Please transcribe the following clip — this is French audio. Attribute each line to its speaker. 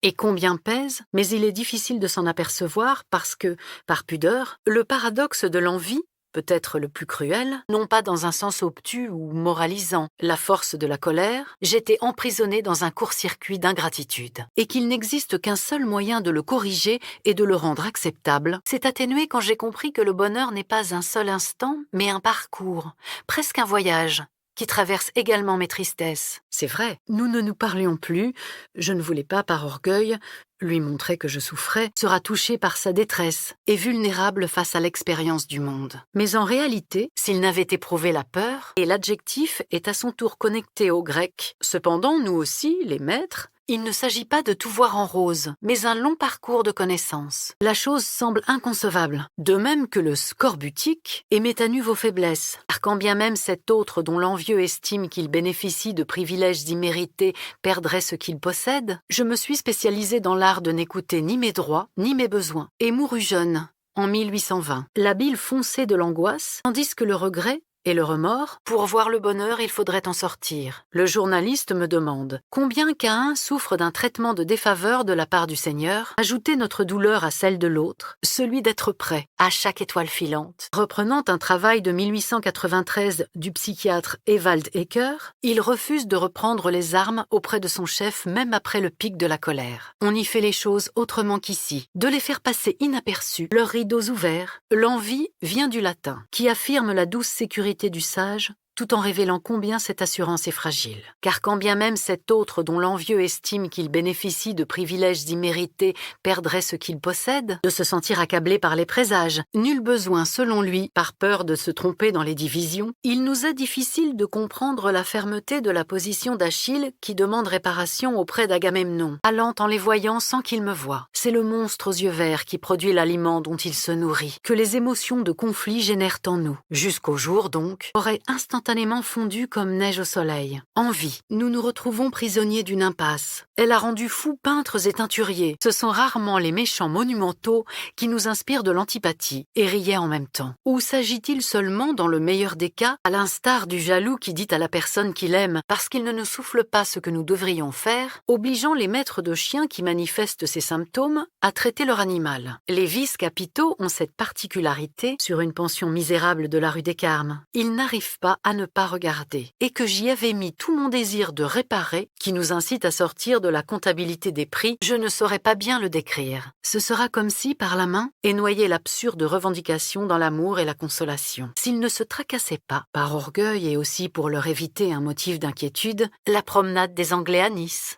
Speaker 1: Et combien pèse? Mais il est difficile de s'en apercevoir parce que, par pudeur, le paradoxe de l'envie, peut-être le plus cruel, non pas dans un sens obtus ou moralisant, la force de la colère, j'étais emprisonnée dans un court-circuit d'ingratitude. Et qu'il n'existe qu'un seul moyen de le corriger et de le rendre acceptable, c'est atténué quand j'ai compris que le bonheur n'est pas un seul instant, mais un parcours, presque un voyage, qui traverse également mes tristesses. C'est vrai, nous ne nous parlions plus, je ne voulais pas, par orgueil, lui montrer que je souffrais, sera touché par sa détresse et vulnérable face à l'expérience du monde. Mais en réalité, s'il n'avait éprouvé la peur, et l'adjectif est à son tour connecté au grec, cependant, nous aussi, les maîtres, il ne s'agit pas de tout voir en rose, mais un long parcours de connaissances. La chose semble inconcevable, de même que le scorbutique émet à nu vos faiblesses, car quand bien même cet autre dont l'envieux estime qu'il bénéficie de privilèges immérités perdrait ce qu'il possède, je me suis spécialisée dans l'art de n'écouter ni mes droits, ni mes besoins, et mourus jeune, en 1820. La bile foncée de l'angoisse, tandis que le regret et le remords, pour voir le bonheur, il faudrait en sortir. Le journaliste me demande combien Caïn souffre d'un traitement de défaveur de la part du Seigneur. Ajoutez notre douleur à celle de l'autre, celui d'être prêt à chaque étoile filante. Reprenant un travail de 1893 du psychiatre Ewald Ecker, il refuse de reprendre les armes auprès de son chef même après le pic de la colère. On y fait les choses autrement qu'ici, de les faire passer inaperçus, leurs rideaux ouverts. L'envie vient du latin, qui affirme la douce sécurité du sage, tout en révélant combien cette assurance est fragile. Car quand bien même cet autre dont l'envieux estime qu'il bénéficie de privilèges immérités perdrait ce qu'il possède, de se sentir accablé par les présages, nul besoin, selon lui, par peur de se tromper dans les divisions, il nous est difficile de comprendre la fermeté de la position d'Achille qui demande réparation auprès d'Agamemnon, allant en les voyant sans qu'il me voie. C'est le monstre aux yeux verts qui produit l'aliment dont il se nourrit, que les émotions de conflit génèrent en nous. Jusqu'au jour, donc, aurait instantanément fondu comme neige au soleil. Envie. Nous nous retrouvons prisonniers d'une impasse. Elle a rendu fous peintres et teinturiers. Ce sont rarement les méchants monumentaux qui nous inspirent de l'antipathie et riaient en même temps. Ou s'agit-il seulement, dans le meilleur des cas, à l'instar du jaloux qui dit à la personne qu'il aime parce qu'il ne nous souffle pas ce que nous devrions faire, obligeant les maîtres de chiens qui manifestent ces symptômes à traiter leur animal. Les vices capitaux ont cette particularité sur une pension misérable de la rue des Carmes. Ils n'arrivent pas à ne pas regarder, et que j'y avais mis tout mon désir de réparer, qui nous incite à sortir de la comptabilité des prix, je ne saurais pas bien le décrire. Ce sera comme si, par la main, est noyé l'absurde revendication dans l'amour et la consolation. S'ils ne se tracassaient pas, par orgueil et aussi pour leur éviter un motif d'inquiétude, la promenade des Anglais à Nice.